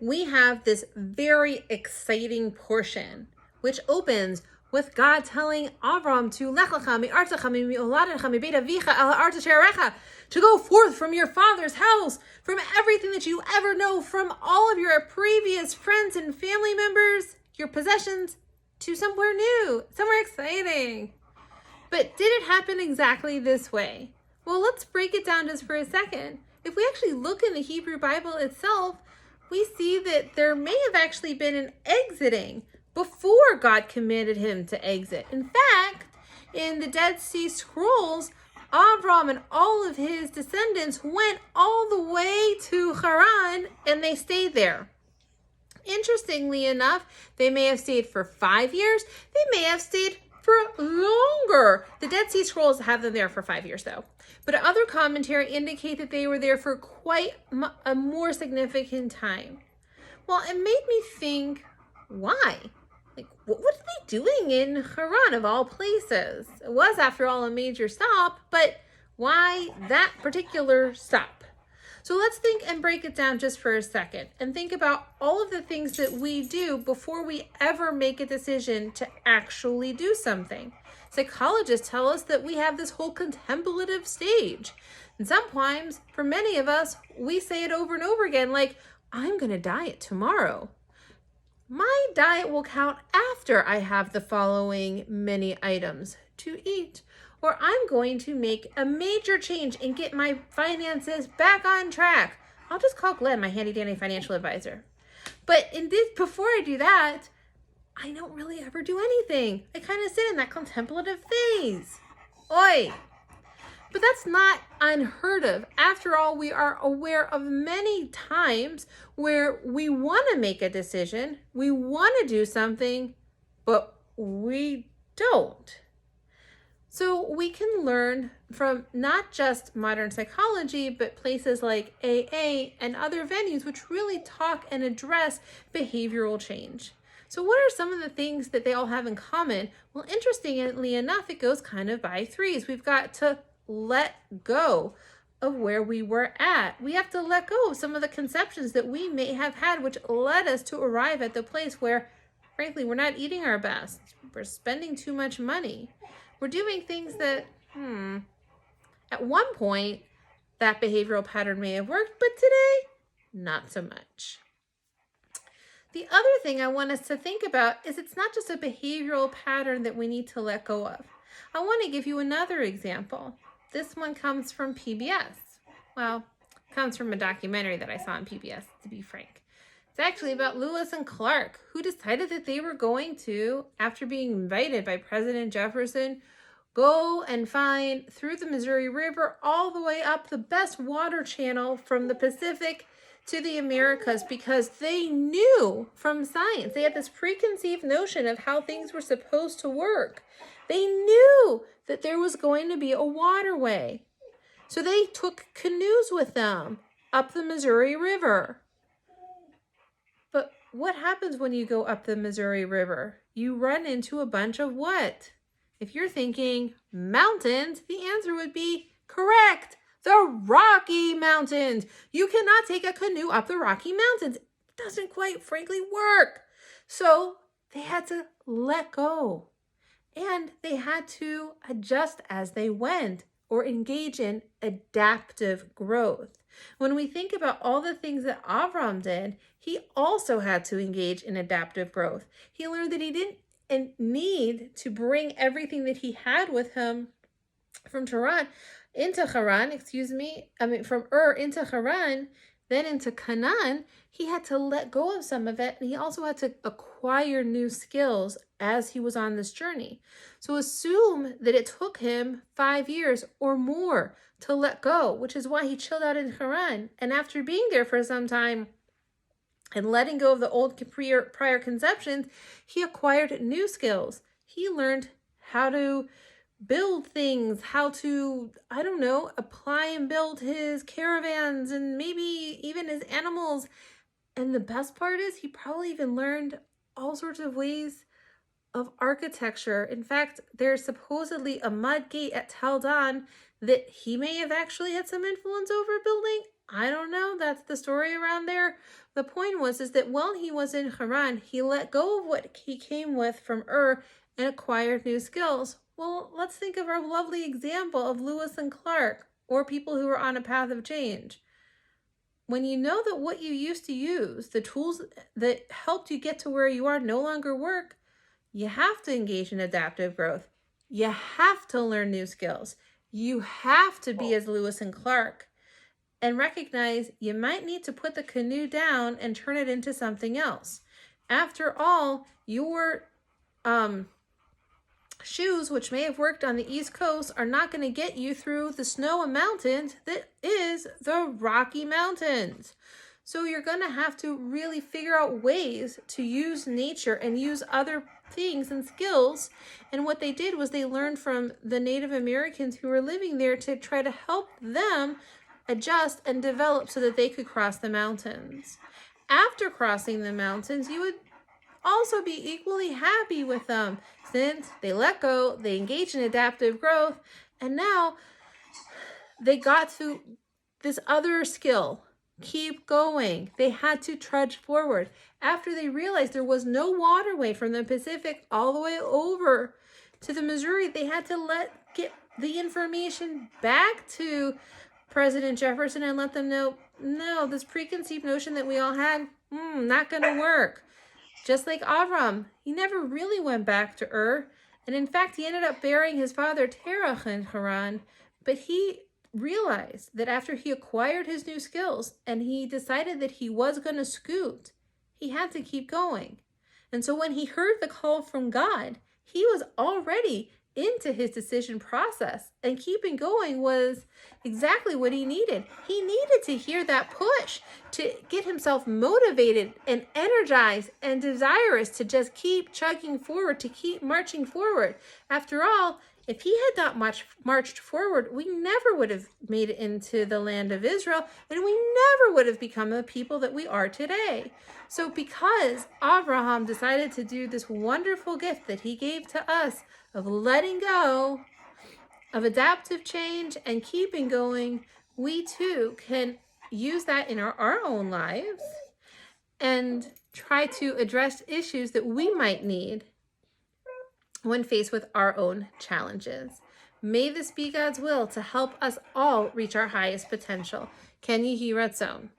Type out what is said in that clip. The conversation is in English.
we have this very exciting portion, which opens with God telling Avram to Lech lecha mi'artzecha mi'oladecha mi'beit avicha el ha'aretz asher arecha, to go forth from your father's house, from everything that you ever know, from all of your previous friends and family members, your possessions, to somewhere new, somewhere exciting. But did it happen exactly this way? Well, let's break it down just for a second. If we actually look in the Hebrew Bible itself, we see that there may have actually been an exiting before God commanded him to exit. In fact, in the Dead Sea Scrolls, Avram and all of his descendants went all the way to Haran and they stayed there. Interestingly enough, they may have stayed for 5 years. They may have stayed for longer. The Dead Sea Scrolls have them there for 5 years though. But other commentary indicate that they were there for quite a more significant time. Well, it made me think, why? Like, what were they doing in Haran of all places? It was, after all, a major stop, but why that particular stop? So let's think and break it down just for a second and think about all of the things that we do before we ever make a decision to actually do something. Psychologists tell us that we have this whole contemplative stage. And sometimes, for many of us, we say it over and over again, like, I'm going to diet tomorrow. My diet will count after I have the following many items to eat. Or I'm going to make a major change and get my finances back on track. I'll just call Glenn, my handy dandy financial advisor. But before I do that, I don't really ever do anything. I kind of sit in that contemplative phase. Oi! But that's not unheard of. After all, we are aware of many times where we want to make a decision, we want to do something, but we don't. So we can learn from not just modern psychology, but places like AA and other venues which really talk and address behavioral change. So what are some of the things that they all have in common? Well, interestingly enough, it goes kind of by threes. We've got to let go of where we were at. We have to let go of some of the conceptions that we may have had, which led us to arrive at the place where, frankly, we're not eating our best. We're spending too much money. We're doing things that, at one point, that behavioral pattern may have worked, but today, not so much. The other thing I want us to think about is it's not just a behavioral pattern that we need to let go of. I want to give you another example. This one comes from PBS. Well, comes from a documentary that I saw on PBS, to be frank. It's actually about Lewis and Clark, who decided that they were going to, after being invited by President Jefferson, go and find through the Missouri River all the way up the best water channel from the Pacific to the Americas, because they knew from science, they had this preconceived notion of how things were supposed to work. They knew that there was going to be a waterway. So they took canoes with them up the Missouri River. But what happens when you go up the Missouri River? You run into a bunch of what? If you're thinking mountains, the answer would be correct. The Rocky Mountains. You cannot take a canoe up the Rocky Mountains. It doesn't quite frankly work. So they had to let go. And they had to adjust as they went or engage in adaptive growth. When we think about all the things that Avram did, he also had to engage in adaptive growth. He learned that he didn't need to bring everything that he had with him from Haran into Haran, from into Haran, then into Canaan. He had to let go of some of it, and he also had to acquire new skills as he was on this journey. So assume that it took him 5 years or more to let go, which is why he chilled out in Haran. And after being there for some time and letting go of the old prior conceptions, he acquired new skills. He learned how to build things, how to, apply and build his caravans and maybe even his animals. And the best part is he probably even learned all sorts of ways of architecture. In fact, there's supposedly a mud gate at Tel Dan that he may have actually had some influence over building. I don't know. That's the story around there. The point is that while he was in Haran, he let go of what he came with from Ur and acquired new skills. Well, let's think of our lovely example of Lewis and Clark, or people who are on a path of change. When you know that what you used to use, the tools that helped you get to where you are, no longer work, you have to engage in adaptive growth. You have to learn new skills. You have to be as Lewis and Clark and recognize you might need to put the canoe down and turn it into something else. After all, your shoes, which may have worked on the East Coast, are not going to get you through the snow and mountains that is the Rocky Mountains. So you're going to have to really figure out ways to use nature and use other things and skills. And what they did was they learned from the Native Americans who were living there to try to help them adjust and develop so that they could cross the mountains. After crossing the mountains, you would also be equally happy with them since they let go, they engaged in adaptive growth, and now they got to this other skill. Keep going. They had to trudge forward. After they realized there was no waterway from the Pacific all the way over to the Missouri, they had to get the information back to President Jefferson and let them know, no, this preconceived notion that we all had, not going to work. Just like Avram, he never really went back to Ur. And in fact, he ended up burying his father Terach in Haran. But he realized that after he acquired his new skills and he decided that he was going to scoot, he had to keep going. And so when he heard the call from God, he was already into his decision process, and keeping going was exactly what he needed. He needed to hear that push to get himself motivated and energized and desirous to just keep chugging forward, to keep marching forward. After all, if he had not marched forward, we never would have made it into the land of Israel, and we never would have become the people that we are today. So because Abraham decided to do this wonderful gift that he gave to us of letting go, of adaptive change and keeping going, we too can use that in our own lives and try to address issues that we might need when faced with our own challenges. May this be God's will to help us all reach our highest potential. Ken Yehi Ratzon.